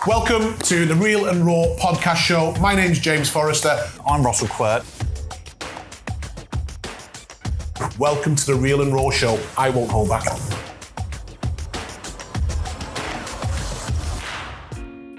Welcome to the Real and Raw podcast show. My name's James Forrester. I'm Russell Quirt. Welcome to the Real and Raw show. I won't hold back.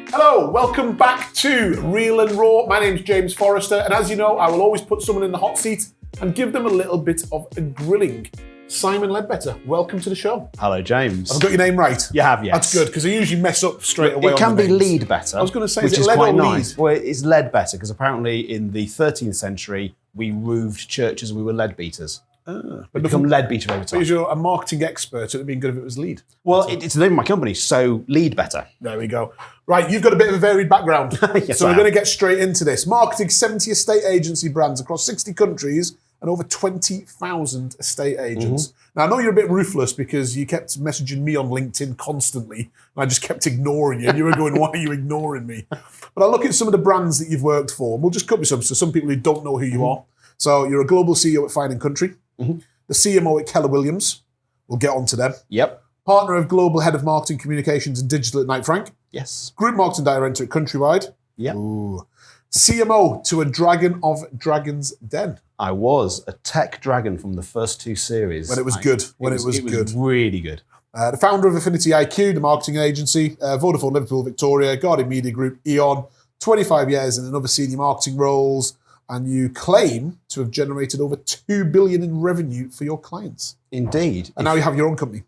Hello, welcome back to Real and Raw. My name's James Forrester, and as you know, I will always put someone in the hot seat and give them a little bit of a grilling. Simon Leadbetter, welcome to the show. Hello, James. I've got your name right. You have, yes. That's good, because I usually mess up straight away. It can be Leadbetter. I was going to say, which is lead quite or nice. lead? Well, it's Leadbetter because apparently in the 13th century we roofed churches and we were lead beaters. But become lead beater over time. Because you're a marketing expert, it'd be good if it was lead. Well, it's the name of my company, so Leadbetter. There we go. Right, you've got a bit of a varied background. Yes, so we're going to get straight into this. Marketing 70 estate agency brands across 60 countries and over 20,000 estate agents. Mm-hmm. Now, I know you're a bit ruthless because you kept messaging me on LinkedIn constantly, and I just kept ignoring you. And you were going, why are you ignoring me? But I look at some of the brands that you've worked for, and we'll just cover some. So some people who don't know who you are. So you're a global CEO at Fine & Country, the CMO at Keller Williams. We'll get on to them. Yep. Partner of Global Head of Marketing Communications and Digital at Knight Frank. Yes. Group Marketing Director at Countrywide. Yep. Ooh. CMO to a Dragon of Dragon's Den. I was a tech dragon from the first two series. When it was good. It was really good. The founder of Affinity IQ, the marketing agency, Vodafone Liverpool Victoria, Guardian Media Group, E.ON, 25 years in other senior marketing roles, and you claim to have generated over $2 billion in revenue for your clients. Indeed. And now you have your own company.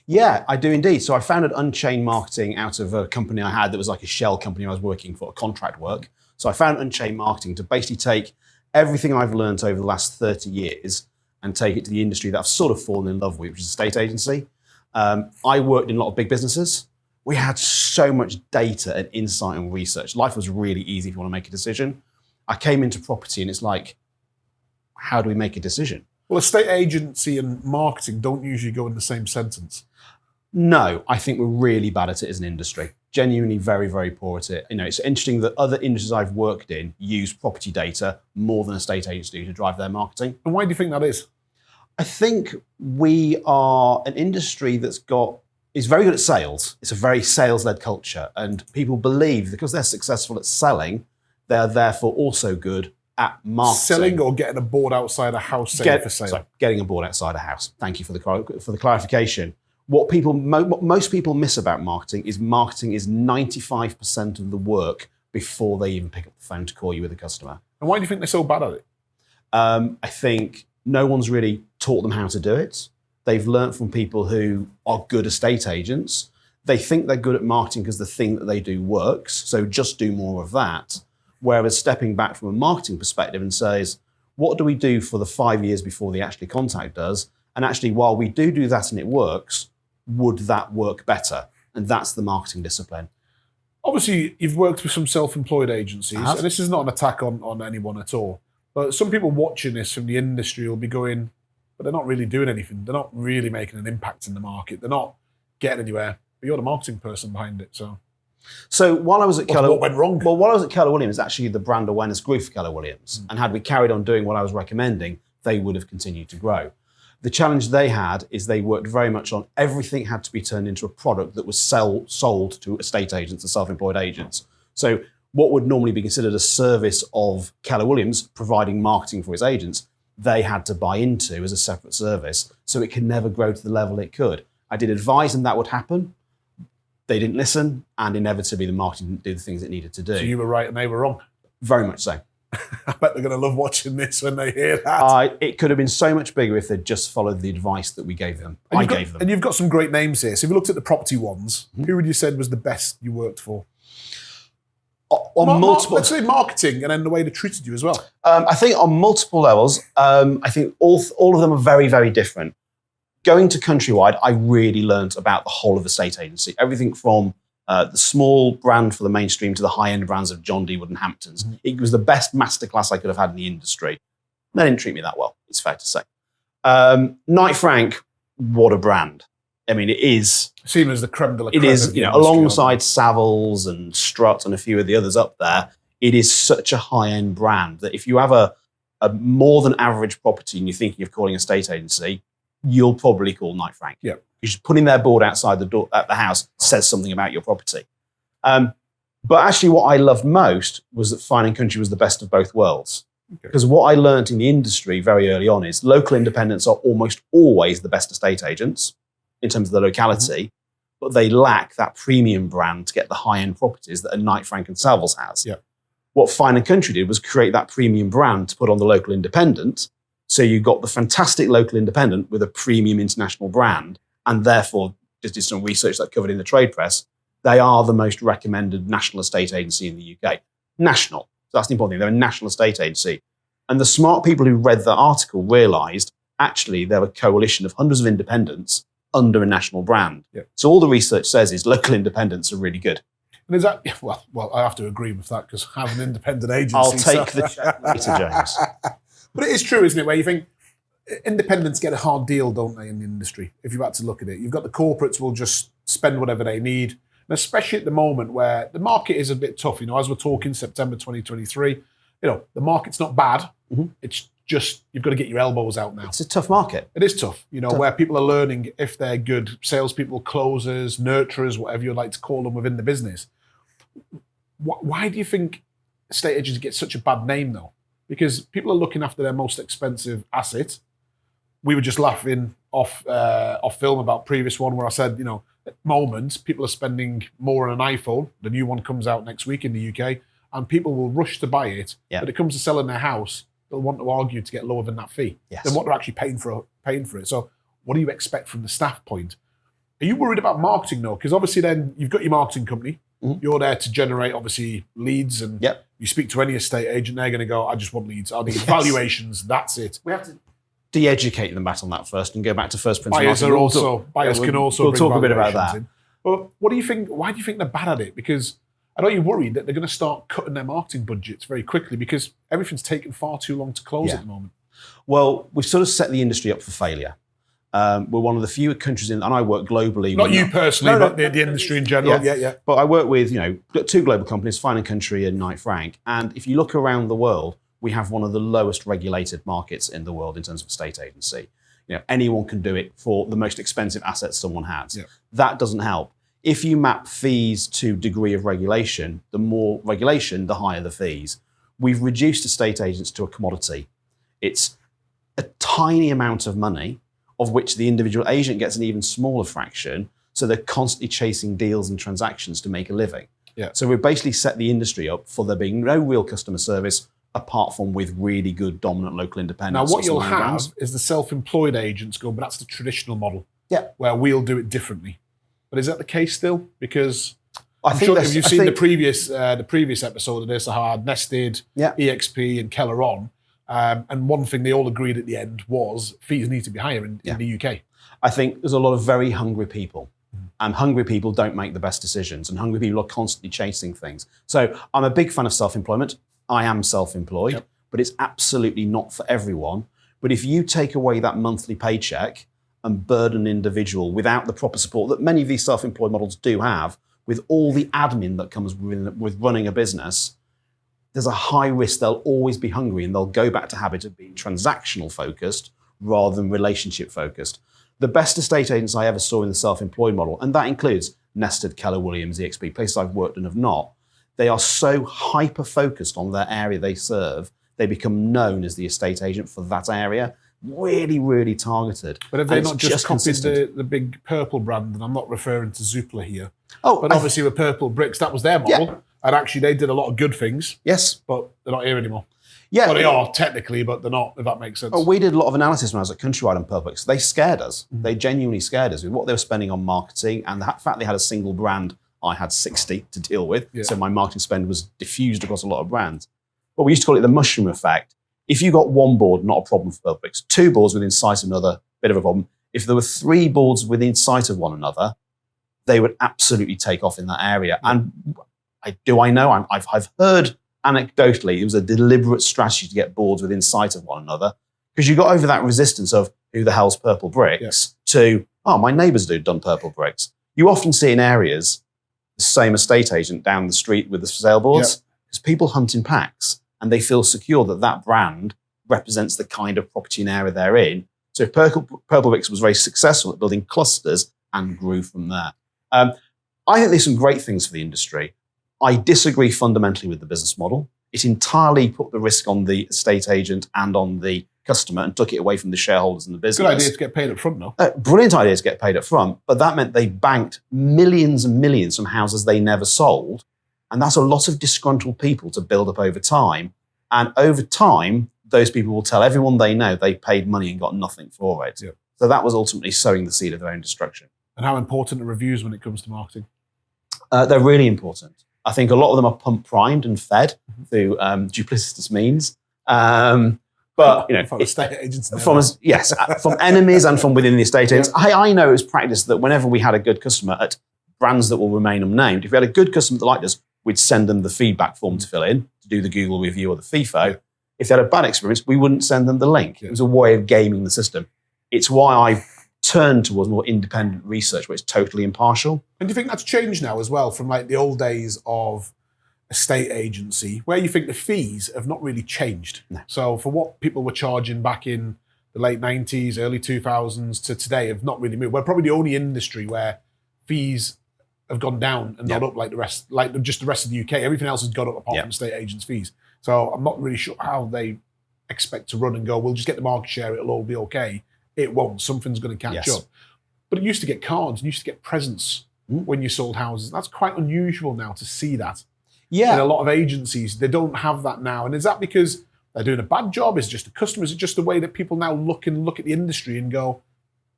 Yeah, I do indeed. So I founded Unchained Marketing out of a company I had that was like a shell company I was working for, contract work. So I found Unchained Marketing to basically take everything I've learned over the last 30 years and take it to the industry that I've sort of fallen in love with, which is a estate agency. I worked in a lot of big businesses. We had so much data and insight and research. Life was really easy if you want to make a decision. I came into property and it's like, how do we make a decision? Well, estate agency and marketing don't usually go in the same sentence. No, I think we're really bad at it as an industry. Genuinely very, very poor at it. You know, it's interesting that other industries I've worked in use property data more than estate agents do to drive their marketing. And why do you think that is? I think we are an industry is very good at sales. It's a very sales-led culture, and people believe because they're successful at selling, they're therefore also good at marketing. Selling or getting a board outside a house for sale? Sorry, getting a board outside a house. Thank you for the clarification. What most people miss about marketing is 95% of the work before they even pick up the phone to call you with a customer. And why do you think they're so bad at it? I think no one's really taught them how to do it. They've learnt from people who are good estate agents. They think they're good at marketing because the thing that they do works, so just do more of that. Whereas stepping back from a marketing perspective and says, what do we do for the 5 years before they actually contact us? And actually, while we do that and it works, would that work better? And that's the marketing discipline. Obviously, you've worked with some self-employed agencies, and this is not an attack on anyone at all. But some people watching this from the industry will be going, but they're not really doing anything. They're not really making an impact in the market. They're not getting anywhere. But you're the marketing person behind it, So while I was at Keller, what went wrong? Well, while I was at Keller Williams, actually the brand awareness grew for Keller Williams. And had we carried on doing what I was recommending, they would have continued to grow. The challenge they had is they worked very much on everything had to be turned into a product that was sold to estate agents and self-employed agents. So what would normally be considered a service of Keller Williams providing marketing for its agents, they had to buy into as a separate service, so it could never grow to the level it could. I did advise them that would happen. They didn't listen, and inevitably the marketing didn't do the things it needed to do. So you were right and they were wrong? Very much so. I bet they're going to love watching this when they hear that. It could have been so much bigger if they'd just followed the advice that we gave them. And you've got some great names here. So if you looked at the property ones, who would you say was the best you worked for? On multiple, let's say marketing, and then the way they treated you as well. I think on multiple levels, I think all of them are very, very different. Going to Countrywide, I really learned about the whole of estate agency. Everything from the small brand for the mainstream to the high-end brands of John D. Wood and Hamptons. It was the best masterclass I could have had in the industry. They didn't treat me that well, it's fair to say. Knight Frank, what a brand. I mean, it is... Seen as the creme de la creme. It is, alongside Savills and Strutt and a few of the others up there, it is such a high-end brand that if you have a more than average property and you're thinking of calling a estate agency, you'll probably call Knight Frank. Yeah. Just putting their board outside the door at the house says something about your property. But actually what I loved most was that Fine & Country was the best of both worlds. Because what I learned in the industry very early on is local independents are almost always the best estate agents in terms of the locality, but they lack that premium brand to get the high-end properties that a Knight Frank and Savills has. Yeah. What Fine & Country did was create that premium brand to put on the local independent. So you got the fantastic local independent with a premium international brand, and therefore, just did some research that covered in the trade press, they are the most recommended national estate agency in the UK. National. So that's the important thing. They're a national estate agency. And the smart people who read that article realised actually they're a coalition of hundreds of independents under a national brand. Yeah. So all the research says is local independents are really good. And is that, well, I have to agree with that because I have an independent agency. I'll take the check later, James. But it is true, isn't it, where you think independents get a hard deal, don't they, in the industry, if you had to look at it. You've got the corporates will just spend whatever they need, and especially at the moment where the market is a bit tough. As we're talking September 2023, the market's not bad. It's just, you've got to get your elbows out now. It's a tough market. It is tough, where people are learning if they're good salespeople, closers, nurturers, whatever you'd like to call them within the business. Why do you think estate agents get such a bad name, though? Because people are looking after their most expensive asset. We were just laughing off film about previous one where I said, at moments, people are spending more on an iPhone. The new one comes out next week in the UK, and people will rush to buy it. Yeah. But it comes to selling their house, they'll want to argue to get lower than that fee than what they're actually paying for it. So what do you expect from the staff point? Are you worried about marketing, though? Because obviously then you've got your marketing company. You're there to generate, obviously, leads. And you speak to any estate agent, they're going to go, I just want leads. I need valuations. That's it. We have to de-educate them back on that first and go back to first principles. Buyers can also we'll talk a bit about that. In. But what do you think? Why do you think they're bad at it? Because I know you're worried that they're going to start cutting their marketing budgets very quickly because everything's taken far too long to close at the moment. Well, we've sort of set the industry up for failure. We're one of the few countries and I work globally. Not you personally, but the industry in general. Yeah. But I work with, two global companies, Fine & Country and Knight Frank. And if you look around the world, we have one of the lowest regulated markets in the world in terms of estate agency. Anyone can do it for the most expensive assets someone has. Yeah. That doesn't help. If you map fees to degree of regulation, the more regulation, the higher the fees. We've reduced estate agents to a commodity. It's a tiny amount of money, of which the individual agent gets an even smaller fraction. So they're constantly chasing deals and transactions to make a living. Yeah. So we've basically set the industry up for there being no real customer service apart from with really good dominant local independents. Now what you'll have is the self-employed agents go, but that's the traditional model. Yeah. Where we'll do it differently. But is that the case still? Because I'm sure if you've seen the previous episode of this, how I had Nested, EXP and Keller on. And one thing they all agreed at the end was fees need to be higher in the UK. I think there's a lot of very hungry people. And hungry people don't make the best decisions. And hungry people are constantly chasing things. So I'm a big fan of self-employment. I am self-employed, but it's absolutely not for everyone. But if you take away that monthly paycheck and burden an individual without the proper support that many of these self-employed models do have, with all the admin that comes with running a business, there's a high risk they'll always be hungry and they'll go back to habit of being transactional focused rather than relationship focused. The best estate agents I ever saw in the self-employed model, and that includes Nested, Keller Williams, EXP, places I've worked and have not, they are so hyper-focused on their area they serve, they become known as the estate agent for that area. Really, really targeted. But have they not just copied the big purple brand? And I'm not referring to Zoopla here. But obviously with Purple Bricks, that was their model. Yeah. And actually they did a lot of good things. Yes. But they're not here anymore. Yeah. Well, they are technically, but they're not, if that makes sense. We did a lot of analysis when I was at Countrywide and Purple Bricks. They scared us. They genuinely scared us with what they were spending on marketing and the fact they had a single brand. I had 60 to deal with. Yeah. So my marketing spend was diffused across a lot of brands. But we used to call it the mushroom effect. If you got one board, not a problem for Purple Bricks. Two boards within sight of another, bit of a problem. If there were three boards within sight of one another, they would absolutely take off in that area. And I've heard anecdotally, it was a deliberate strategy to get boards within sight of one another because you got over that resistance of who the hell's Purple Bricks to, my neighbours done Purple Bricks. You often see in areas the same estate agent down the street with the sale boards because people hunt in packs and they feel secure that that brand represents the kind of property and area they're in. So Purple Bricks was very successful at building clusters and grew from there. I think there's some great things for the industry. I disagree fundamentally with the business model. It entirely put the risk on the estate agent and on the customer and took it away from the shareholders and the business. Good idea to get paid up front, though. Brilliant idea to get paid up front, but that meant they banked millions and millions from houses they never sold. And that's a lot of disgruntled people to build up over time. And over time, those people will tell everyone they know they paid money and got nothing for it. Yep. So that was ultimately sowing the seed of their own destruction. And how important are reviews when it comes to marketing? They're really important. I think a lot of them are pump primed and fed through duplicitous means. But from estate agents, from enemies and from within the estate agents. Yeah. I know it was practice that whenever we had a good customer at brands that will remain unnamed, if we had a good customer that liked us, we'd send them the feedback form to fill in, to do the Google review or the FIFO. Yeah. If they had a bad experience, we wouldn't send them the link. Yeah. It was a way of gaming the system. It's why I turned towards more independent research where it's totally impartial. And do you think that's changed now as well from like the old days of estate agency, where you think the fees have not really changed? No. So for what people were charging back in the late 90s, early 2000s to today have not really moved. We're probably the only industry where fees have gone down and not up like the rest, like just the rest of the UK. Everything else has gone up apart from estate agents' fees. So I'm not really sure how they expect to run and go, we'll just get the market share, it'll all be okay. It won't. Something's going to catch up. But it used to get cards, and used to get presents when you sold houses. That's quite unusual now to see that. Yeah. In a lot of agencies, they don't have that now. And is that because they're doing a bad job? Is it just the customer? Is it just the way that people now look at the industry and go,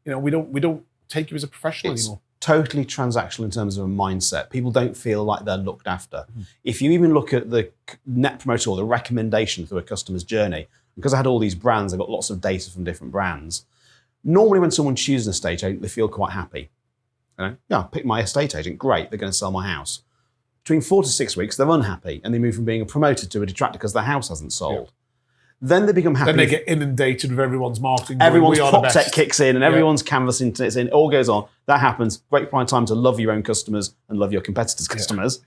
we don't take you as a professional anymore? Totally transactional in terms of a mindset. People don't feel like they're looked after. If you even look at the net promoter or the recommendation through a customer's journey, because I had all these brands, I got lots of data from different brands. Normally when someone chooses an estate agent, they feel quite happy. Pick my estate agent, great, they're going to sell my house. Between 4 to 6 weeks, they're unhappy and they move from being a promoter to a detractor because their house hasn't sold. Then they become happy. Then they get inundated with everyone's marketing. Everyone's prop tech kicks in and everyone's canvassing it's in. It all goes on. That happens. Great prime time to love your own customers and love your competitors' customers.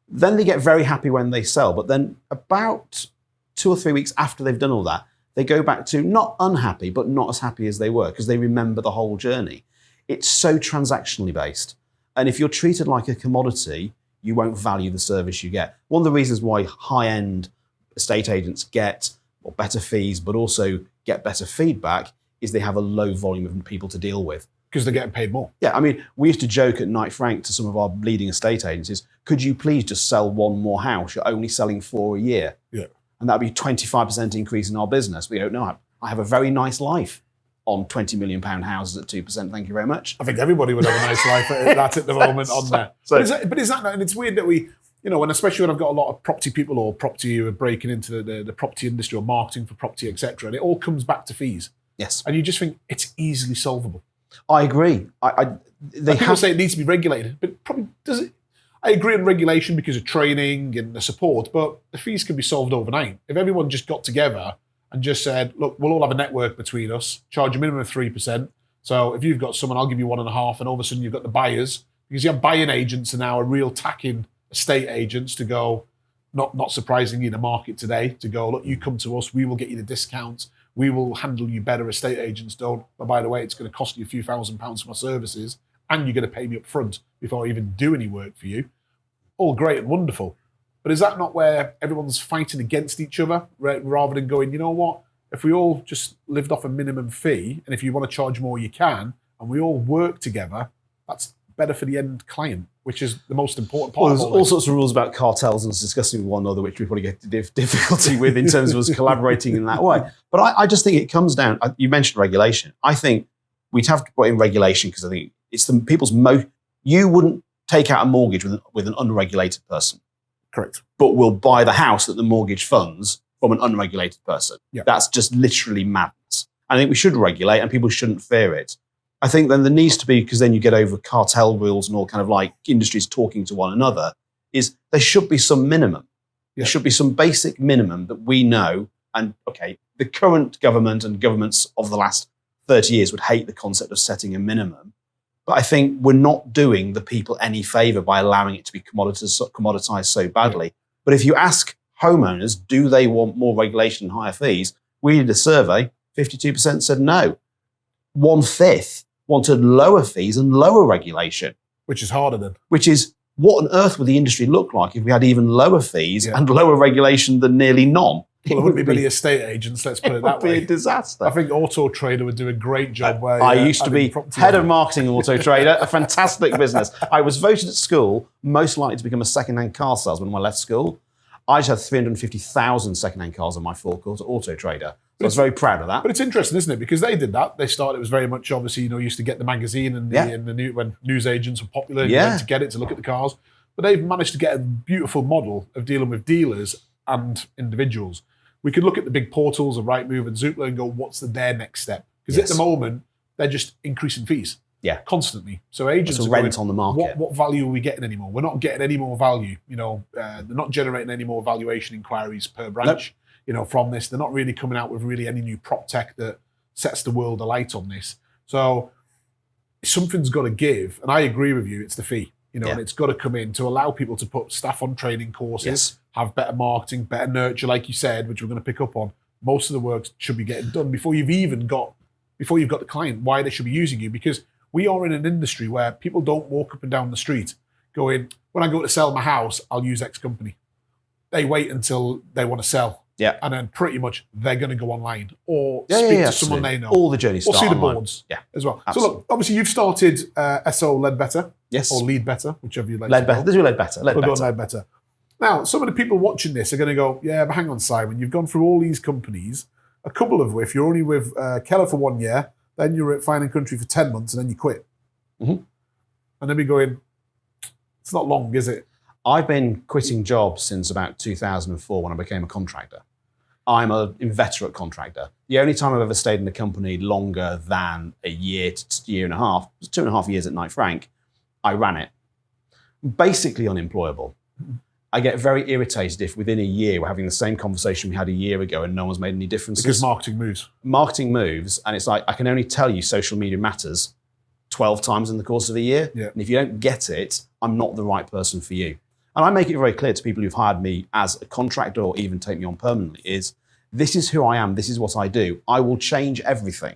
Then they get very happy when they sell. But then about 2 or 3 weeks after they've done all that, they go back to not unhappy, but not as happy as they were because they remember the whole journey. It's so transactionally based. And if you're treated like a commodity, you won't value the service you get. One of the reasons why high-end estate agents get better fees, but also get better feedback, is they have a low volume of people to deal with. Because they're getting paid more. Yeah, I mean, we used to joke at Knight Frank to some of our leading estate agencies, could you please just sell one more house? You're only selling 4 a year. Yeah. And that'd be a 25% increase in our business. We don't know. I have a very nice life on £20 million houses at 2%. Thank you very much. I think everybody would have a nice life at that at the moment on there. But is that, and it's weird that we, and especially when I've got a lot of property people or property who are breaking into the property industry or marketing for property, etc., and it all comes back to fees. Yes. And you just think it's easily solvable. I agree. People say it needs to be regulated, but probably does it? I agree on regulation because of training and the support, but the fees can be solved overnight. If everyone just got together and just said, look, we'll all have a network between us, charge a minimum of 3%. So if you've got someone, I'll give you 1.5%, and all of a sudden you've got the buyers, because you have buying agents are now a real tacking estate agents to go, not surprisingly in the market today, to go, look, you come to us, we will get you the discounts, we will handle you better, estate agents don't. But by the way, it's going to cost you a few £1,000s for my services, and you're going to pay me up front before I even do any work for you. All great and wonderful. But is that not where everyone's fighting against each other rather than going, you know what, if we all just lived off a minimum fee, and if you want to charge more, you can, and we all work together, that's better for the end client, which is the most important part. Well, there's all sorts of rules about cartels and us discussing with one another, which we probably get difficulty with in terms of us collaborating in that way. But I just think it comes down, you mentioned regulation. I think we'd have to put in regulation because I think it's the people's you wouldn't take out a mortgage with an unregulated person. Correct. But will buy the house that the mortgage funds from an unregulated person. Yeah. That's just literally madness. I think we should regulate and people shouldn't fear it. I think then there needs to be, because then you get over cartel rules and all kind of like industries talking to one another, is there should be some minimum. Yeah. There should be some basic minimum that we know. And okay, the current government and governments of the last 30 years would hate the concept of setting a minimum. But I think we're not doing the people any favour by allowing it to be commoditised so badly. Yeah. But if you ask homeowners, do they want more regulation and higher fees? We did a survey, 52% said no. 1/5 wanted lower fees and lower regulation. Which is harder then. Which is what on earth would the industry look like if we had even lower fees and lower regulation than nearly none? Well, there wouldn't be many estate agents, let's put it that way. It would be a disaster. I think Auto Trader would do a great job. Where I used to be head of marketing Auto Trader, a fantastic business. I was voted at school most likely to become a second-hand car salesman when I left school. I just had 350,000 second-hand cars on my forecourt at Auto Trader. So I was very proud of that. But it's interesting, isn't it? Because they did that. They started, it was very much, obviously, used to get the magazine and when news agents were popular, you went to get it, to look at the cars. But they've managed to get a beautiful model of dealing with dealers and individuals. We could look at the big portals of Rightmove and Zoopla and go, what's their next step? Because at the moment, they're just increasing fees. Yeah. Constantly. So agents are rent on the market. What value are we getting anymore? We're not getting any more value. They're not generating any more valuation inquiries per branch. Nope. From this. They're not really coming out with really any new prop tech that sets the world alight on this. So something's got to give. And I agree with you, it's the fee. And it's got to come in to allow people to put staff on training courses, have better marketing, better nurture, like you said, which we're going to pick up on. Most of the work should be getting done before you've got the client, why they should be using you. Because we are in an industry where people don't walk up and down the street going, when I go to sell my house, I'll use X company. They wait until they want to sell. Yeah. And then pretty much they're going to go online or speak to someone they know. All the journeys start or see the online. boards as well. Absolutely. So look, obviously you've started SO Leadbetter. Yes. Or Leadbetter, whichever you like. Leadbetter. Let's do Leadbetter. We'll go Leadbetter. Now, some of the people watching this are going to go, yeah, but hang on, Simon, you've gone through all these companies, a couple of which you're only with Keller for 1 year, then you're at Fine & Country for 10 months, and then you quit. Mm-hmm. And then we're going, it's not long, is it? I've been quitting jobs since about 2004 when I became a contractor. I'm an inveterate contractor. The only time I've ever stayed in a company longer than a year to year and a half was 2.5 years at Knight Frank. I ran it. Basically unemployable. I get very irritated if within a year we're having the same conversation we had a year ago and no one's made any differences. Because marketing moves. Marketing moves, and it's like, I can only tell you social media matters 12 times in the course of a year. Yeah. And if you don't get it, I'm not the right person for you. And I make it very clear to people who've hired me as a contractor or even take me on permanently is, this is who I am, this is what I do. I will change everything.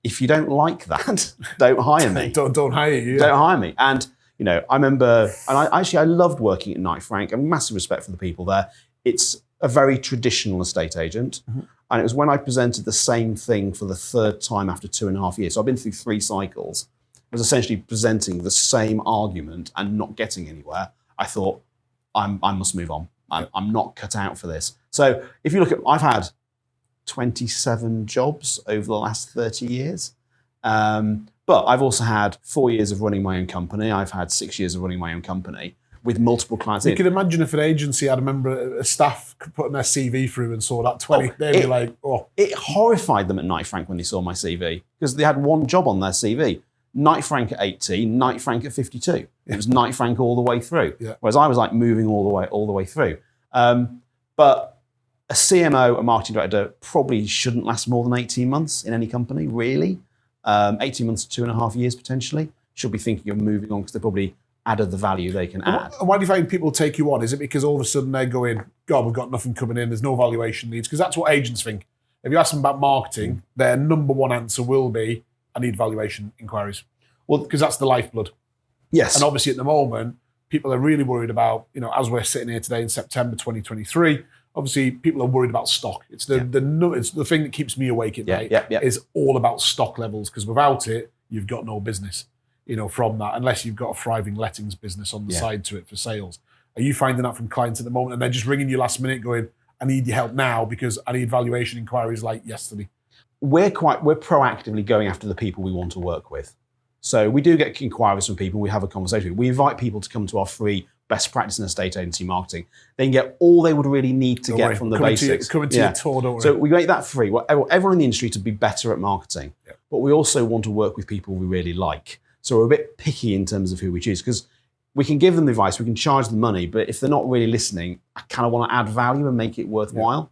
If you don't like that, don't hire me. don't hire you. Don't hire me. And I remember, and I loved working at Knight Frank. I have massive respect for the people there. It's a very traditional estate agent. Mm-hmm. And it was when I presented the same thing for the third time after 2.5 years. So I've been through 3 cycles. I was essentially presenting the same argument and not getting anywhere. I thought, I must move on. I'm not cut out for this. So if you look at, I've had 27 jobs over the last 30 years. But I've also had 4 years of running my own company. I've had 6 years of running my own company with multiple clients. You can imagine if an agency had a member of staff putting their CV through and saw that 20, they'd be like, oh. It horrified them at Knight Frank when they saw my CV because they had one job on their CV. Knight Frank at 18, Knight Frank at 52. Yeah. It was Knight Frank all the way through. Yeah. Whereas I was like moving all the way through. But a CMO, a marketing director, probably shouldn't last more than 18 months in any company, really. 18 months to 2.5 years potentially. Should be thinking of moving on because they probably added the value they can add. And why do you find people take you on? Is it because all of a sudden they're going, God, we've got nothing coming in, there's no valuation needs? Because that's what agents think. If you ask them about marketing, their number one answer will be, I need valuation inquiries. Well, because that's the lifeblood. Yes. And obviously at the moment, people are really worried about, as we're sitting here today in September 2023, obviously people are worried about stock. It's it's the thing that keeps me awake at night is all about stock levels, because without it, you've got no business, from that, unless you've got a thriving lettings business on the side to it for sales. Are you finding that from clients at the moment and they're just ringing you last minute going, I need your help now because I need valuation inquiries like yesterday? We're proactively going after the people we want to work with. So we do get inquiries from people, we have a conversation. We invite people to come to our free best practice in estate agency marketing. They can get all they would really need to get from the basics. Coming to your tour, don't worry. So we make that free. Everyone in the industry to be better at marketing. Yeah. But we also want to work with people we really like. So we're a bit picky in terms of who we choose, because we can give them the advice, we can charge them money, but if they're not really listening, I kind of want to add value and make it worthwhile.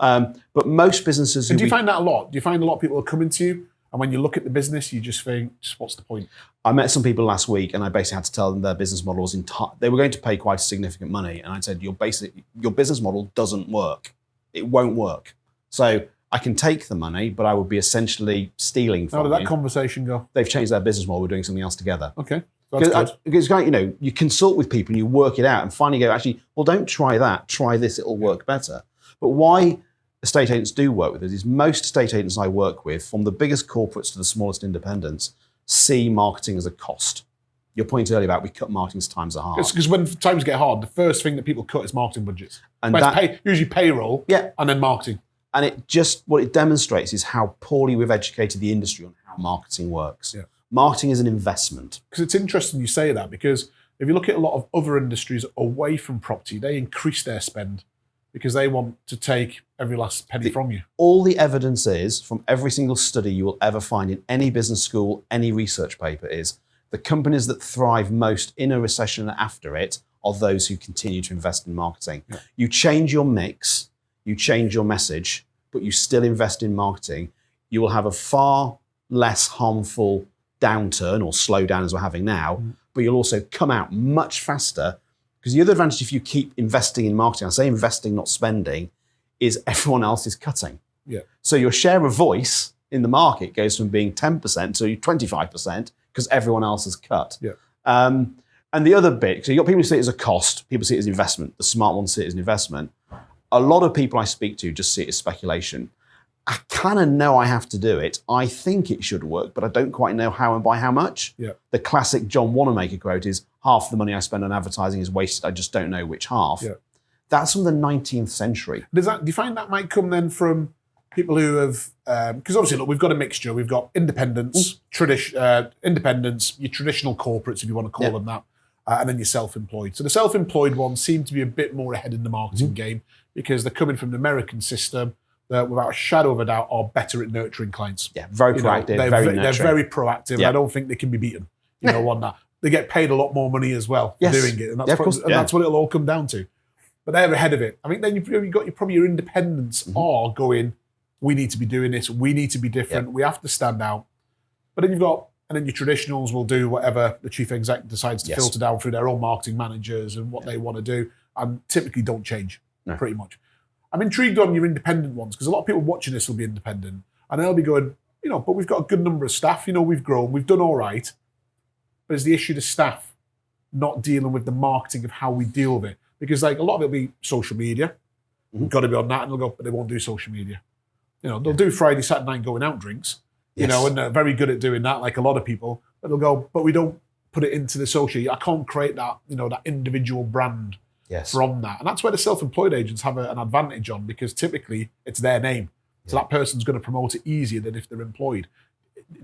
Yeah. But most businesses... And do you find that a lot? Do you find a lot of people are coming to you, and when you look at the business, you just think, what's the point? I met some people last week and I basically had to tell them their business model was they were going to pay quite significant money. And I said, your business model doesn't work. It won't work. So I can take the money, but I would be essentially stealing from you. How did that conversation go? They've changed their business model. We're doing something else together. Okay. That's good. Because you consult with people and you work it out and finally go, actually, well, don't try that. Try this. It'll work better. But why estate agents do work with us is most estate agents I work with, from the biggest corporates to the smallest independents, see marketing as a cost. Your point earlier about we cut marketing as times are hard. Because when times get hard, the first thing that people cut is marketing budgets. And usually payroll, and then marketing. And what it demonstrates is how poorly we've educated the industry on how marketing works. Yeah. Marketing is an investment. Because it's interesting you say that, because if you look at a lot of other industries away from property, they increase their spend because they want to take every last penny from you. All the evidence is, from every single study you will ever find in any business school, any research paper, is the companies that thrive most in a recession and after it are those who continue to invest in marketing. Yeah. You change your mix, you change your message, but you still invest in marketing, you will have a far less harmful downturn or slowdown as we're having now, but you'll also come out much faster, because the other advantage if you keep investing in marketing, I say investing, not spending, is everyone else is cutting. Yeah. So your share of voice in the market goes from being 10% to 25% because everyone else has cut. Yeah. And the other bit, so you've got people who see it as a cost, people see it as investment, the smart ones see it as an investment. A lot of people I speak to just see it as speculation. I kind of know I have to do it. I think it should work, but I don't quite know how and by how much. Yeah. The classic John Wanamaker quote is, half the money I spend on advertising is wasted. I just don't know which half. Yeah. That's from the 19th century. Do you find that might come then from people who have, because obviously, look, we've got a mixture. We've got independents, independents, your traditional corporates, if you want to call them that, and then your self-employed. So the self-employed ones seem to be a bit more ahead in the marketing game because they're coming from the American system that, without a shadow of a doubt, are better at nurturing clients. Yeah, very proactive, very nurturing. They're very proactive. Yeah. I don't think they can be beaten, on that. They get paid a lot more money as well for doing it. And that's what it'll all come down to. But they're ahead of it. I think then you've got probably your independents are going, we need to be doing this, we need to be different, we have to stand out. But then your traditionals will do whatever the chief exec decides to filter down through their own marketing managers and what they want to do, and typically don't change, pretty much. I'm intrigued on your independent ones, because a lot of people watching this will be independent, and they'll be going, but we've got a good number of staff, we've grown, we've done all right. But is the issue the staff not dealing with the marketing of how we deal with it? Because a lot of it will be social media. We've got to be on that, and they'll go, but they won't do social media. They'll do Friday, Saturday night going out drinks, and they're very good at doing that, like a lot of people. But they'll go, but we don't put it into the social. I can't create that, that individual brand from that. And that's where the self-employed agents have an advantage on, because typically it's their name. So that person's going to promote it easier than if they're employed.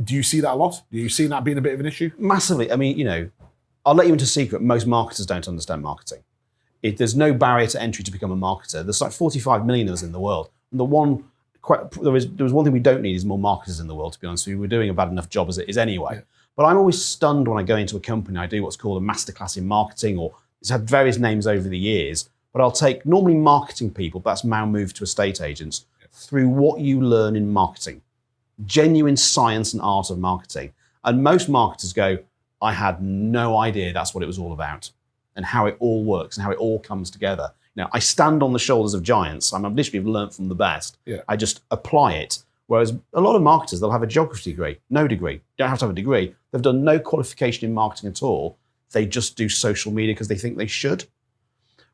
Do you see that a lot? Do you see that being a bit of an issue? Massively. I mean, I'll let you into a secret. Most marketers don't understand marketing. There's no barrier to entry to become a marketer. There's like 45 million of us in the world. And there was one thing we don't need is more marketers in the world, to be honest with you. We're doing a bad enough job as it is anyway. Yeah. But I'm always stunned when I go into a company. I do what's called a masterclass in marketing, or it's had various names over the years. But I'll take normally marketing people, that's now moved to estate agents, through what you learn in marketing. Genuine science and art of marketing. And most marketers go, I had no idea that's what it was all about, and how it all works and how it all comes together. I stand on the shoulders of giants. I'm literally learned from the best. Yeah. I just apply it. Whereas a lot of marketers, they'll have a geography degree, no degree. You don't have to have a degree. They've done no qualification in marketing at all. They just do social media because they think they should.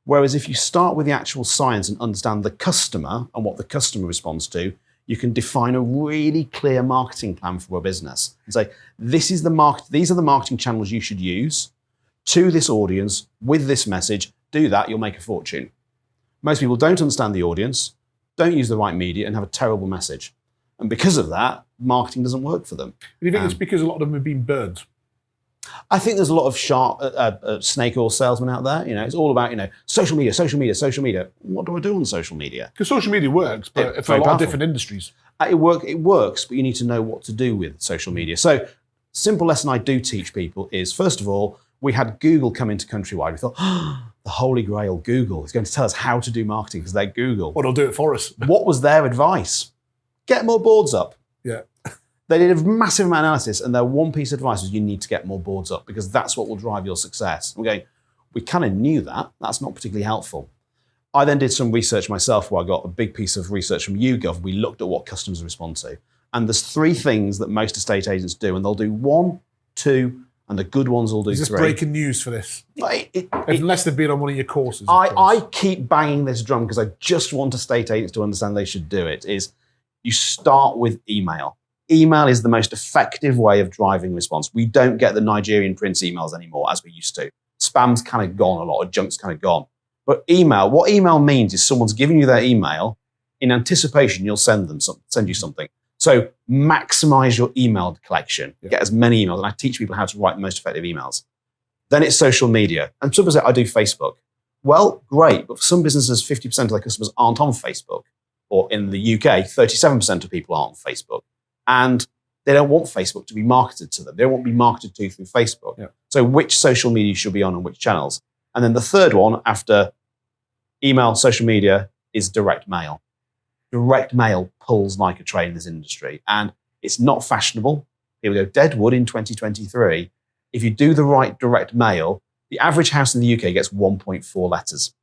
Whereas if you start with the actual science and understand the customer and what the customer responds to, you can define a really clear marketing plan for a business and say, these are the marketing channels you should use to this audience with this message. Do that, you'll make a fortune. Most people don't understand the audience, don't use the right media, and have a terrible message. And because of that, marketing doesn't work for them. Do you think it's because a lot of them have been burned? I think there's a lot of sharp snake oil salesmen out there. It's all about, social media, social media, social media. What do I do on social media? Because social media works, but for a lot of different industries. It works, but you need to know what to do with social media. So, simple lesson I do teach people is, first of all, we had Google come into Countrywide. We thought, the holy grail, Google is going to tell us how to do marketing because they're Google. Well, they'll do it for us. What was their advice? Get more boards up. Yeah. They did a massive amount of analysis, and their one piece of advice was you need to get more boards up because that's what will drive your success. We're going, we kind of knew that. That's not particularly helpful. I then did some research myself where I got a big piece of research from YouGov. We looked at what customers respond to. And there's 3 things that most estate agents do, and they'll do 1, 2, and the good ones will do Is this 3. breaking news for this? Unless they've been on one of your courses. I keep banging this drum because I just want estate agents to understand they should do it, is you start with email. Email is the most effective way of driving response. We don't get the Nigerian Prince emails anymore as we used to. Spam's kind of gone a lot, or junk's kind of gone. But email, what email means is someone's giving you their email in anticipation you'll send you something. So maximize your email collection. Get as many emails. And I teach people how to write the most effective emails. Then it's social media. And some people say, I do Facebook. Well, great. But for some businesses, 50% of their customers aren't on Facebook. Or in the UK, 37% of people aren't on Facebook. And they don't want Facebook to be marketed to them. They don't want to be marketed to through Facebook. Yeah. So which social media should be on and which channels? And then the third one after email, social media is direct mail. Direct mail pulls like a train in this industry. And it's not fashionable. People go, Deadwood in 2023. If you do the right direct mail, the average house in the UK gets 1.4 letters.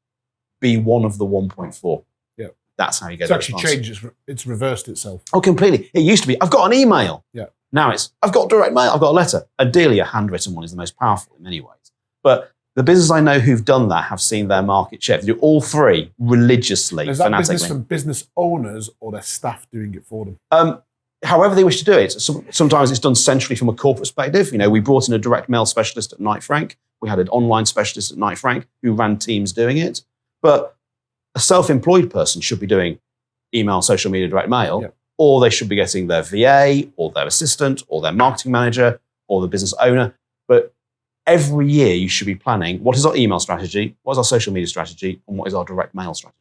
Be one of the 1.4. Yeah. That's how you get it. It's actually changed. It's reversed itself. Oh, completely. It used to be, I've got an email. Yeah. Now it's, I've got direct mail, I've got a letter. Ideally, a handwritten one is the most powerful in many ways. But the business I know who've done that have seen their market share. They do all 3 religiously. Is that business from business owners or their staff doing it for them? However they wish to do it. Sometimes it's done centrally from a corporate perspective. You know, we brought in a direct mail specialist at Knight Frank. We had an online specialist at Knight Frank who ran teams doing it. But a self-employed person should be doing email, social media, direct mail, or they should be getting their VA or their assistant or their marketing manager or the business owner. But every year you should be planning, what is our email strategy, what is our social media strategy, and what is our direct mail strategy.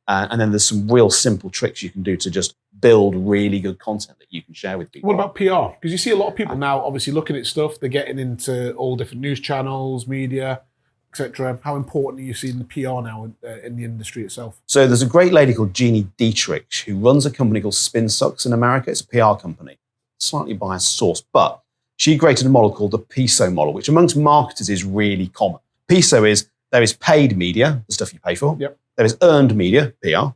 And then there's some real simple tricks you can do to just build really good content that you can share with people. What about PR? Because you see a lot of people now obviously looking at stuff, they're getting into all different news channels, media, etc. How important are you seeing the PR now in the industry itself? So there's a great lady called Jeannie Dietrich who runs a company called Spin Sucks in America. It's a PR company, slightly biased source, but she created a model called the PISO model, which amongst marketers is really common. PISO is, there is paid media, the stuff you pay for. Yep. There is earned media, PR,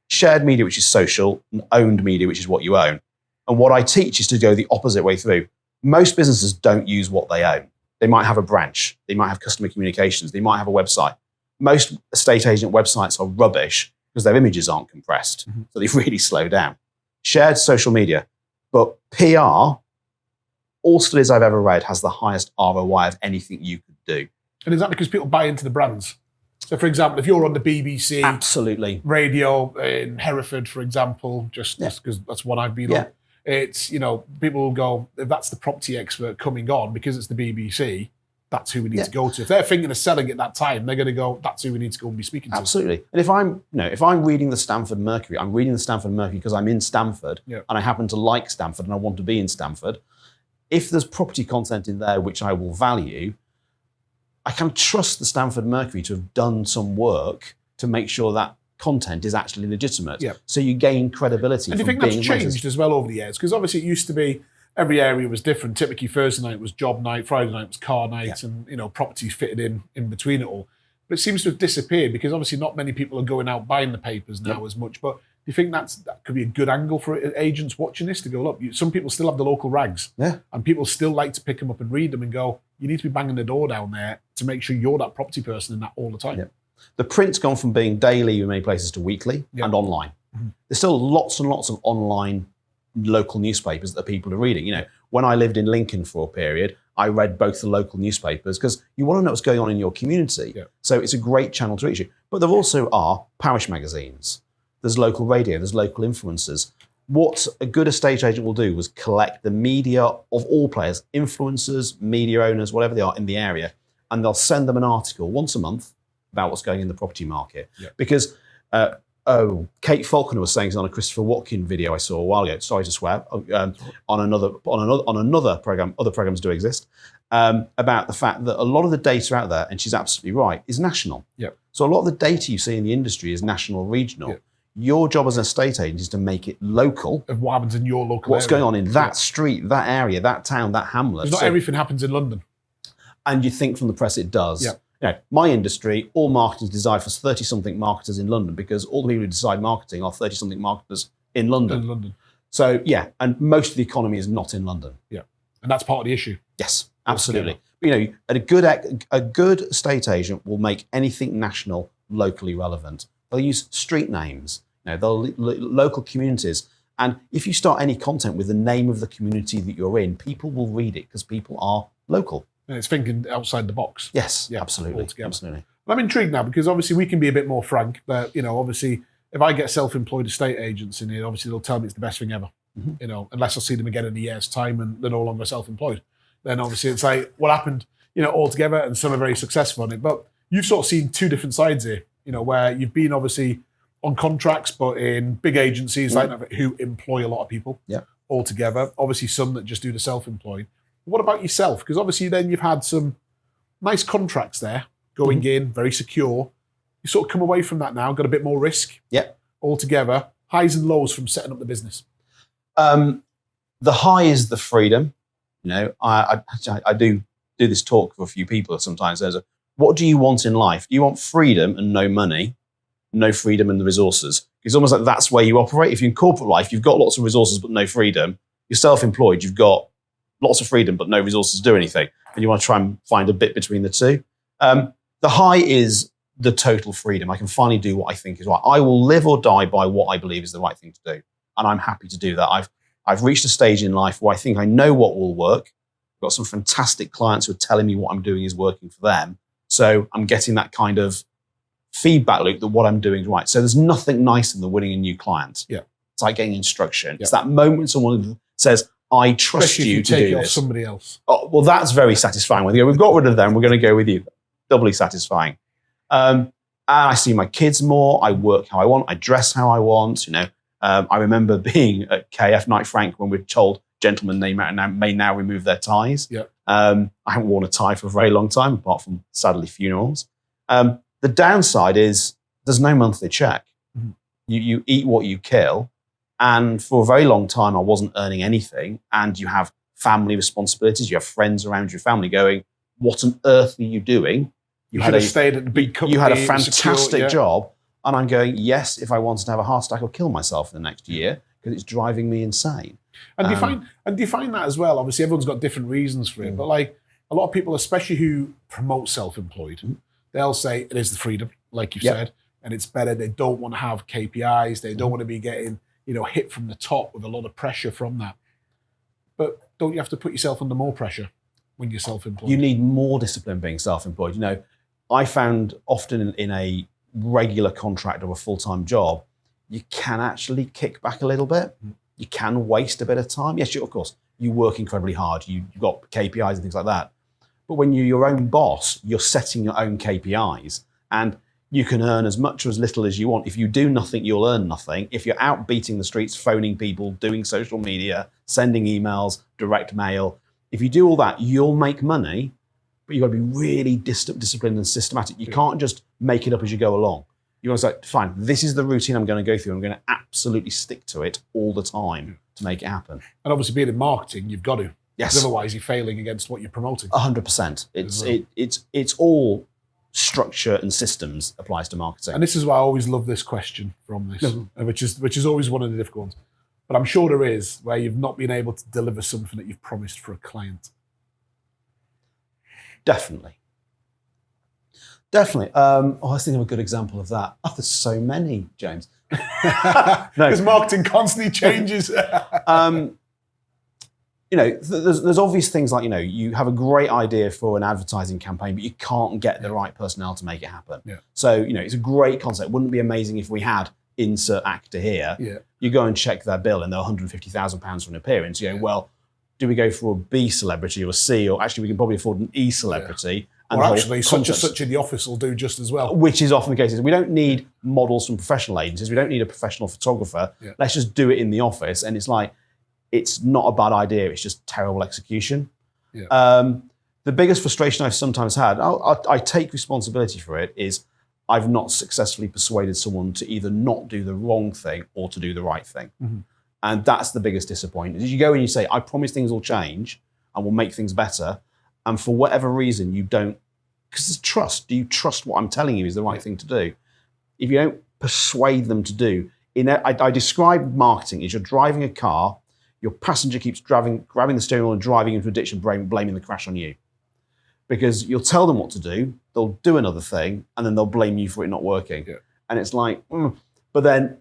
shared media, which is social, and owned media, which is what you own. And what I teach is to go the opposite way through. Most businesses don't use what they own. They might have a branch. They might have customer communications. They might have a website. Most estate agent websites are rubbish because their images aren't compressed. Mm-hmm. So they really slow down. Shared social media. But PR, all studies I've ever read, has the highest ROI of anything you could do. And is that because people buy into the brands? So, for example, if you're on the BBC absolutely radio in Hereford, for example, just because that's what I've been on, it's, you know, people will go, if that's the property expert coming on because it's the BBC, that's who we need to go to. If they're thinking of selling at that time, they're going to go, that's who we need to go and be speaking to. Absolutely. And if I'm reading the Stamford Mercury, I'm reading the Stamford Mercury because I'm in Stamford and I happen to like Stamford and I want to be in Stamford. If there's property content in there which I will value, I can trust the Stamford Mercury to have done some work to make sure that content is actually legitimate. Yeah. So you gain credibility. And do you think that's changed as well over the years? Because obviously it used to be every area was different. Typically Thursday night was job night, Friday night was car night, and property fitted in between it all. But it seems to have disappeared because obviously not many people are going out buying the papers now as much. But do you think that could be a good angle for agents watching this to go, look, some people still have the local rags, and people still like to pick them up and read them and go, you need to be banging the door down there to make sure you're that property person in that all the time. Yeah. The print's gone from being daily in many places to weekly and online. Mm-hmm. There's still lots and lots of online local newspapers that people are reading. You know, when I lived in Lincoln for a period, I read both the local newspapers because you want to know what's going on in your community. Yeah. So it's a great channel to reach you. But there also are parish magazines. There's local radio, there's local influencers. What a good estate agent will do was collect the media of all players, influencers, media owners, whatever they are in the area, and they'll send them an article once a month about what's going in the property market. Yeah. Because Kate Falconer was saying on a Christopher Watkin video I saw a while ago, sorry to swear, on another program, other programs do exist, about the fact that a lot of the data out there, and she's absolutely right, is national. Yeah. So a lot of the data you see in the industry is national, regional. Yeah. Your job as an estate agent is to make it local. Of what happens in your local What's going on in that street, that area, that town, that hamlet. Because not everything happens in London. And you think from the press it does. Yeah. You know, my industry, all marketing is designed for 30-something marketers in London because all the people who decide marketing are 30-something marketers in London. In London. So, yeah, and most of the economy is not in London. Yeah. And that's part of the issue. Yes. Absolutely. A good estate agent will make anything national locally relevant. They'll use street names, they'll local communities. And if you start any content with the name of the community that you're in, people will read it because people are local. And it's thinking outside the box. Yes, yeah, absolutely. Absolutely. I'm intrigued now because obviously we can be a bit more frank. But, obviously if I get self-employed estate agents in here, obviously they'll tell me it's the best thing ever. Unless I see them again in a year's time and they're no longer self-employed. Then obviously it's like, what happened, altogether, and some are very successful on it. But you've sort of seen two different sides here, where you've been obviously on contracts, but in big agencies like that who employ a lot of people altogether. Obviously some that just do the self-employed. What about yourself? Because obviously then you've had some nice contracts there going in, very secure. You sort of come away from that now, got a bit more risk altogether. Highs and lows from setting up the business. The high is the freedom. I do this talk for a few people sometimes. There's what do you want in life? Do you want freedom and no money? No freedom and the resources? It's almost like that's where you operate. If you're in corporate life, you've got lots of resources but no freedom. You're self-employed, you've got lots of freedom but no resources to do anything. And you want to try and find a bit between the two. The high is the total freedom. I can finally do what I think is right. I will live or die by what I believe is the right thing to do. And I'm happy to do that. I've reached a stage in life where I think I know what will work. I've got some fantastic clients who are telling me what I'm doing is working for them. So I'm getting that kind of feedback loop that what I'm doing is right. So there's nothing nicer than winning a new client. Yeah. It's like getting instruction. Yeah. It's that moment someone says, I trust you to do this. Take it off somebody else. Oh, well, that's very satisfying. We've got rid of them. We're going to go with you. Doubly satisfying. And I see my kids more. I work how I want. I dress how I want. I remember being at KF Knight Frank when we're told gentlemen may now remove their ties. Yeah. I haven't worn a tie for a very long time, apart from sadly funerals. The downside is there's no monthly check. Mm-hmm. You eat what you kill. And for a very long time, I wasn't earning anything. And you have family responsibilities. You have friends around your family going, what on earth are you doing? You had stayed at the big company. You had a fantastic job. And I'm going, yes, if I wanted to have a heart attack, I'll kill myself in the next year because it's driving me insane. And do you find that as well? Obviously, everyone's got different reasons for it. But like a lot of people, especially who promote self-employed, they'll say it is the freedom, like you said, and it's better. They don't want to have KPIs. They don't want to be getting, hit from the top with a lot of pressure from that. But don't you have to put yourself under more pressure when you're self-employed? You need more discipline being self-employed. I found often in a regular contract or a full-time job, you can actually kick back a little bit. You can waste a bit of time. Yes, of course, you work incredibly hard. You've got KPIs and things like that. But when you're your own boss, you're setting your own KPIs and you can earn as much or as little as you want. If you do nothing, you'll earn nothing. If you're out beating the streets, phoning people, doing social media, sending emails, direct mail, if you do all that, you'll make money, but you've got to be really disciplined and systematic. You can't just make it up as you go along. You want to say, fine, this is the routine I'm going to go through. I'm going to absolutely stick to it all the time to make it happen. And obviously being in marketing, you've got to. Yes. Because otherwise you're failing against what you're promoting. 100%. It's all structure and systems applies to marketing. And this is why I always love this question from this, which is always one of the difficult ones. But I'm sure there is where you've not been able to deliver something that you've promised for a client. Definitely. I was thinking of a good example of that. Oh, there's so many, James. Because marketing constantly changes. There's obvious things like, you have a great idea for an advertising campaign, but you can't get the right personnel to make it happen. Yeah. So, it's a great concept. Wouldn't it be amazing if we had insert actor here? Yeah. You go and check their bill and they're £150,000 for an appearance. You go, well, do we go for a B celebrity or a C? Or actually, we can probably afford an E celebrity. Yeah. Or actually, such and such in the office will do just as well. Which is often the case. We don't need models from professional agencies. We don't need a professional photographer. Yeah. Let's just do it in the office. And it's like, it's not a bad idea. It's just terrible execution. Yeah. The biggest frustration I've sometimes had, I take responsibility for it, is I've not successfully persuaded someone to either not do the wrong thing or to do the right thing. Mm-hmm. And that's the biggest disappointment. Is you go and you say, I promise things will change and we'll make things better. And for whatever reason, you don't, because it's trust. Do you trust what I'm telling you is the right thing to do? If you don't persuade them to do, I describe marketing as you're driving a car, your passenger keeps grabbing the steering wheel and driving into a ditch and blaming the crash on you. Because you'll tell them what to do, they'll do another thing, and then they'll blame you for it not working. Yeah. And it's like, but then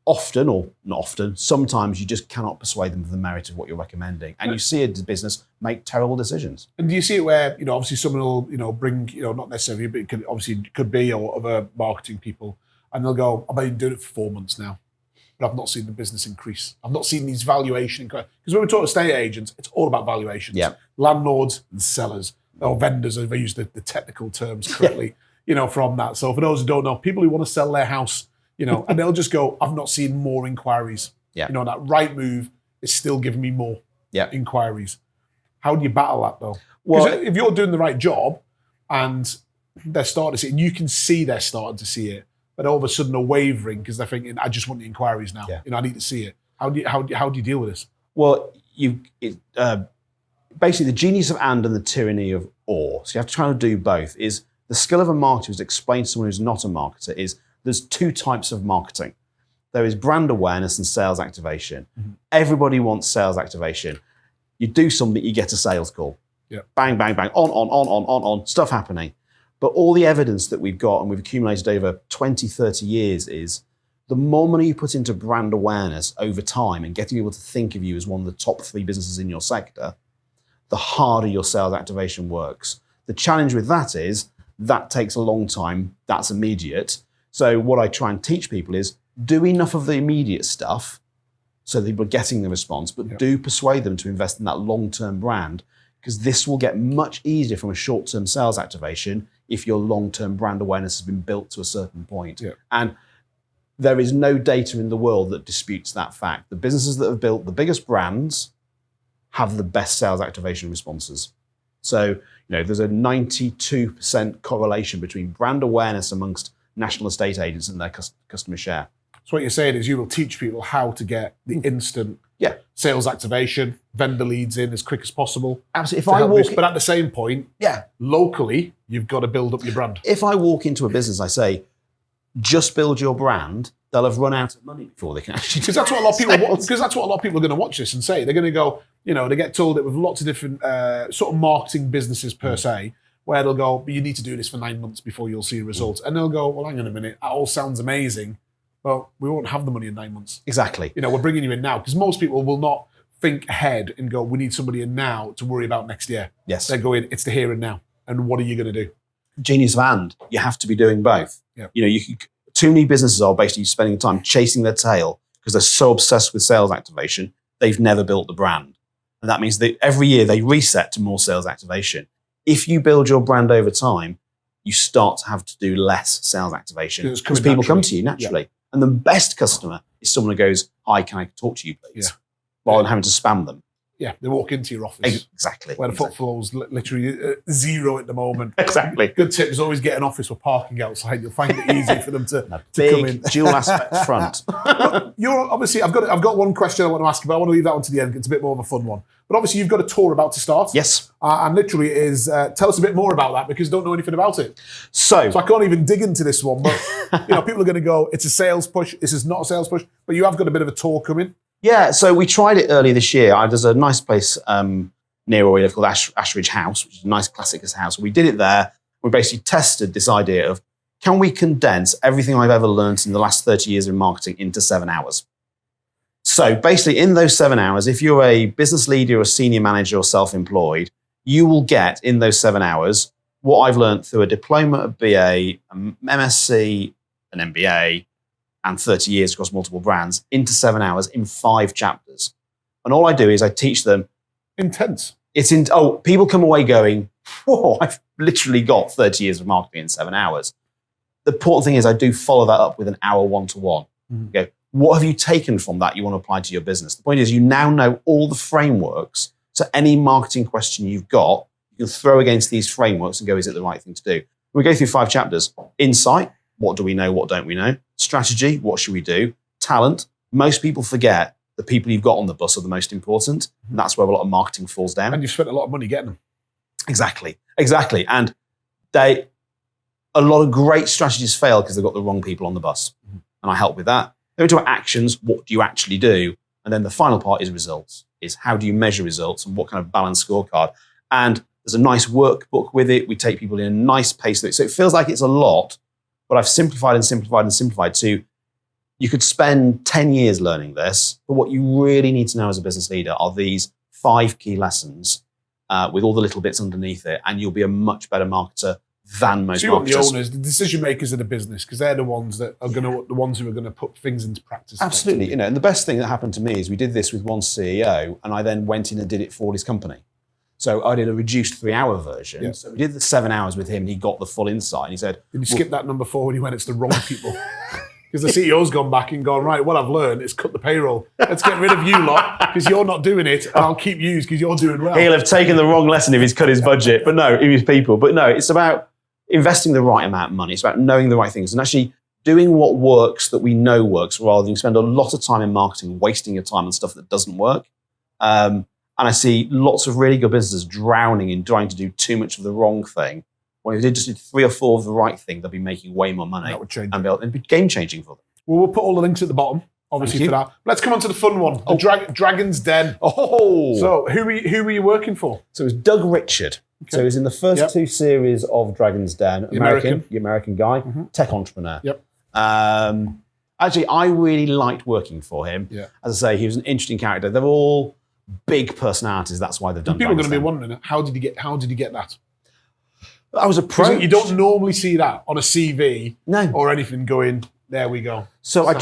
often, or not often, sometimes you just cannot persuade them of the merit of what you're recommending. And you see a business make terrible decisions. And do you see it where, obviously someone will, bring, not necessarily, but it could be, or other marketing people, and they'll go, I've been doing it for 4 months now, but I've not seen the business increase. I've not seen these valuation increase. Because when we talk to estate agents, it's all about valuations. Yeah. Landlords and sellers, or vendors, if I use the technical terms correctly, from that. So for those who don't know, people who want to sell their house, and they'll just go, I've not seen more inquiries. Yeah. That right move is still giving me more inquiries. How do you battle that though? Well, if you're doing the right job and they're starting to see it, and you can see they're starting to see it, but all of a sudden are wavering because they're thinking, I just want the inquiries now. Yeah. I need to see it. How do you deal with this? Well, basically the genius of and the tyranny of or. So you have to try to do both. Is the skill of a marketer is to explain to someone who's not a marketer is there's two types of marketing. There is brand awareness and sales activation. Mm-hmm. Everybody wants sales activation. You do something, you get a sales call. Yeah. Bang, bang, bang, on, stuff happening. But all the evidence that we've got and we've accumulated over 20, 30 years is the more money you put into brand awareness over time and getting people to think of you as one of the top 3 businesses in your sector, the harder your sales activation works. The challenge with that is that takes a long time, that's immediate. So what I try and teach people is do enough of the immediate stuff so that people are getting the response, but do persuade them to invest in that long-term brand, because this will get much easier from a short-term sales activation if your long-term brand awareness has been built to a certain point. Yeah. And there is no data in the world that disputes that fact. The businesses that have built the biggest brands have the best sales activation responses. So, there's a 92% correlation between brand awareness amongst national estate agents and their customer share. So what you're saying is you will teach people how to get the instant sales activation, vendor leads in as quick as possible. Absolutely. But at the same point, locally, you've got to build up your brand. If I walk into a business, I say, just build your brand, they'll have run out of money before they can actually. Because that's what a lot of people. Because that's what a lot of people are going to watch this and say. They're going to go. They get told it with lots of different sort of marketing businesses per se, where they'll go, but you need to do this for 9 months before you'll see results. And they'll go, well, hang on a minute, that all sounds amazing. Well, we won't have the money in 9 months. Exactly. We're bringing you in now, because most people will not think ahead and go, we need somebody in now to worry about next year. Yes. They're going, it's the here and now. And what are you going to do? Genius of and. You have to be doing both. Yeah. Too many businesses are basically spending time chasing their tail because they're so obsessed with sales activation, they've never built the brand. And that means that every year they reset to more sales activation. If you build your brand over time, you start to have to do less sales activation because people come to you naturally. Yeah. And the best customer is someone who goes, hi, can I talk to you, please? Yeah. Rather than having to spam them. Yeah, they walk into your office. Exactly. Where the footfall's literally 0 at the moment. Exactly. Good tip is always get an office with parking outside. You'll find it easy for them to come in. Dual aspect front. You're obviously, I've got one question I want to ask you, but I want to leave that one to the end. It's a bit more of a fun one. But obviously you've got a tour about to start. Yes. And literally is, tell us a bit more about that because I don't know anything about it. So I can't even dig into this one, but people are going to go, it's a sales push. This is not a sales push, but you have got a bit of a tour coming. Yeah, so we tried it earlier this year. There's a nice place near where we live called Ashridge House, which is a nice classic house. We did it there. We basically tested this idea of, can we condense everything I've ever learned in the last 30 years in marketing into 7 hours? So basically in those 7 hours, if you're a business leader or senior manager or self-employed, you will get in those 7 hours what I've learned through a diploma, a BA, an MSc, an MBA, and 30 years across multiple brands into 7 hours in 5 chapters. And all I do is I teach them. Intense. People come away going, whoa, I've literally got 30 years of marketing in 7 hours. The important thing is I do follow that up with an hour one-to-one. Mm-hmm. You go, what have you taken from that you want to apply to your business? The point is you now know all the frameworks. So any marketing question you've got, you can throw against these frameworks and go, is it the right thing to do? We go through 5 chapters. Insight, what do we know, what don't we know? Strategy, what should we do? Talent, most people forget the people you've got on the bus are the most important. And that's where a lot of marketing falls down. And you've spent a lot of money getting them. Exactly. And a lot of great strategies fail because they've got the wrong people on the bus. Mm-hmm. And I help with that. Then we talk about actions. What do you actually do? And then the final part is results, is how do you measure results and what kind of balanced scorecard. And there's a nice workbook with it. We take people in a nice pace with it. So it feels like it's a lot, but I've simplified and simplified and simplified to, you could spend 10 years learning this, but what you really need to know as a business leader are these 5 key lessons with all the little bits underneath it, and you'll be a much better marketer than most so you want the marketers. owners, the decision makers of the business, because they're the ones who are going to put things into practice. Absolutely, you know. And the best thing that happened to me is we did this with one CEO, and I then went in and did it for his company. So I did a reduced 3-hour version. Yeah. So we did the 7 hours with him, and he got the full insight. And he said, "Did you skip that number 4 when you went? It's the wrong people." Because the CEO's gone back and gone, right, what I've learned is cut the payroll. Let's get rid of you lot because you're not doing it, and I'll keep you because you're doing well. He'll have taken the wrong lesson if he's cut his budget. But no, it was people. But no, it's about investing the right amount of money. It's about knowing the right things and actually doing what works that we know works, rather than spend a lot of time in marketing wasting your time on stuff that doesn't work. And I see lots of really good businesses drowning in trying to do too much of the wrong thing. When if they just did 3 or 4 of the right thing, they'll be making way more money. That would change. And be game changing for them. Well, we'll put all the links at the bottom, obviously, for that. Let's come on to the fun one. The Dragon's Den. Oh! So who were you working for? So it was Doug Richard. Okay. So he was in the first 2 series of Dragon's Den. The American guy, tech entrepreneur. Yep. Actually, I really liked working for him. Yeah. As I say, he was an interesting character. They're all big personalities. That's why they've done. People are going to be wondering, how did you get that? I was approached. You don't normally see that on a CV, no, or anything going, there we go. So I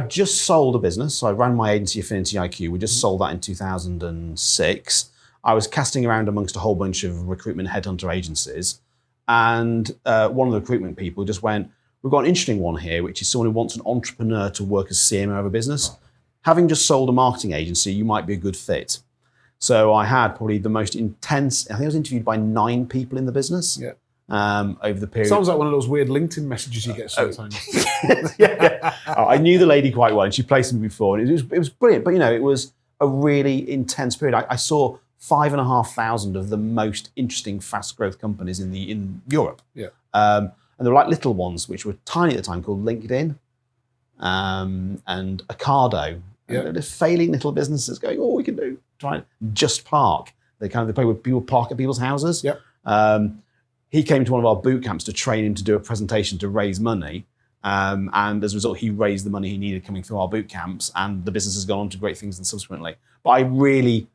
just sold a business. So I ran my agency, Affinity IQ. We just sold that in 2006. I was casting around amongst a whole bunch of recruitment headhunter agencies. And one of the recruitment people just went, we've got an interesting one here, which is someone who wants an entrepreneur to work as CMO of a business. Having just sold a marketing agency, you might be a good fit. So I had probably the most intense, I think I was interviewed by 9 people in the business over the period. Sounds like one of those weird LinkedIn messages you get sometimes. I knew the lady quite well, and she placed me before, and it was brilliant. But, you know, it was a really intense period. I saw 5,500 of the most interesting fast growth companies in Europe. Yeah. And there were like little ones, which were tiny at the time, called LinkedIn and Ocado. Yeah. They're just failing little businesses going, we can do. Try Just Park. They play with people park at people's houses. Yep. He came to one of our boot camps to train him to do a presentation to raise money. And as a result, he raised the money he needed coming through our boot camps, and the business has gone on to great things and subsequently. But I really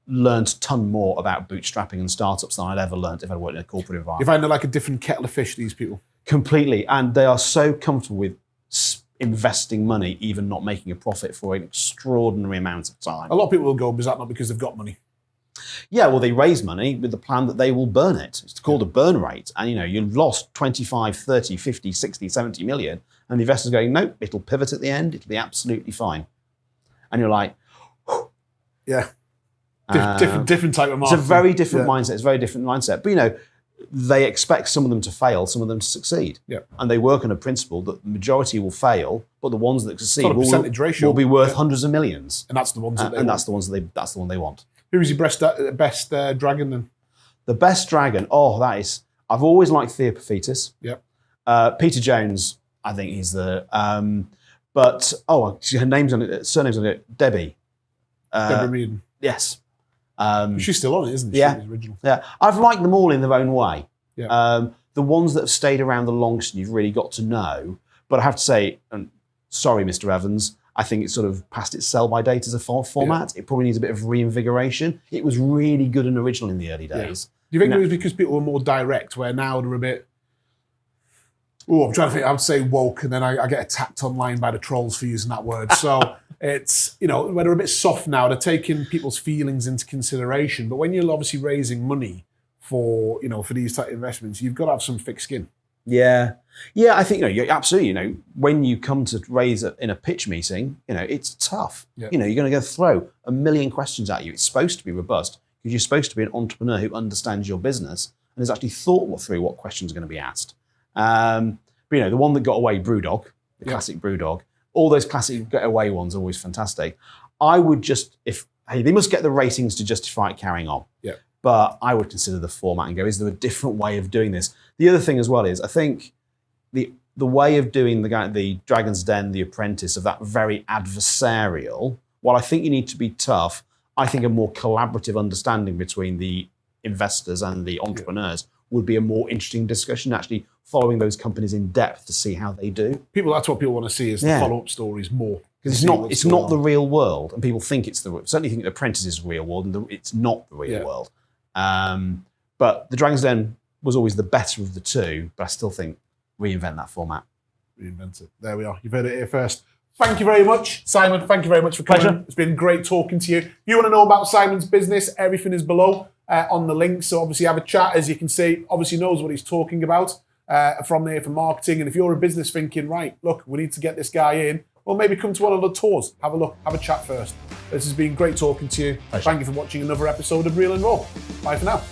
learned a ton more about bootstrapping and startups than I'd ever learned if I'd worked in a corporate environment. You find they're like a different kettle of fish, these people? Completely. And they are so comfortable with investing money, even not making a profit for an extraordinary amount of time. A lot of people will go, is that not because they've got money? Yeah, well, they raise money with the plan that they will burn it. It's called a burn rate. And, you know, you've lost 25, 30, 50, 60, 70 million. And the investor's going, nope, it'll pivot at the end. It'll be absolutely fine. And you're like, yeah. Different type of marketing. It's a very different mindset. It's a very different mindset. But, you know, they expect some of them to fail, some of them to succeed. Yeah. And they work on a principle that the majority will fail, but the ones that succeed will be worth hundreds of millions. And that's the ones that they want. That's the one they want. Who's your best dragon then? The best dragon? I've always liked Theopophetus. Yep. Peter Jones, I think he's the, her name's on it, surname's on it, Debbie. Deborah Meaden. Yes. She's still on it, isn't she? Yeah. She's original. Yeah. I've liked them all in their own way. Yeah. The ones that have stayed around the longest you've really got to know. But I have to say, and sorry, Mr. Evans, I think it's sort of past its sell-by date as a format. Yeah. It probably needs a bit of reinvigoration. It was really good and original in the early days. Yeah. Do you think it was because people were more direct, where now they're a bit... I'm trying to think. I would say woke, and then I get attacked online by the trolls for using that word. So it's, when they're a bit soft now, they're taking people's feelings into consideration. But when you're obviously raising money for these type of investments, you've got to have some thick skin. Yeah. Yeah, I think, you're absolutely, when you come to raise in a pitch meeting, it's tough. Yeah. You're going to go throw a million questions at you. It's supposed to be robust because you're supposed to be an entrepreneur who understands your business and has actually thought through what questions are going to be asked. But the one that got away, Brewdog, the classic Brewdog, all those classic get away ones are always fantastic. I would they must get the ratings to justify it carrying on. Yeah. But I would consider the format and go, is there a different way of doing this? The other thing as well is, I think the way of doing the Dragon's Den, The Apprentice, of that very adversarial, while I think you need to be tough, I think a more collaborative understanding between the investors and the entrepreneurs would be a more interesting discussion, actually following those companies in depth to see how they do. That's what people want to see is the follow-up stories more. Because it's not the real world, and people think it's certainly think The Apprentice is the real world, and it's not the real world. But The Dragon's Den was always the better of the two, but I still think reinvent that format. Reinvent it. There we are. You've heard it here first. Thank you very much, Simon. Thank you very much for coming. Pleasure. It's been great talking to you. If you want to know about Simon's business, everything is below on the link. So obviously have a chat. As you can see, obviously knows what he's talking about from there for marketing. And if you're a business thinking, right, look, we need to get this guy in, well, maybe come to one of the tours. Have a look. Have a chat first. This has been great talking to you. Pleasure. Thank you for watching another episode of Real and Raw. Bye for now.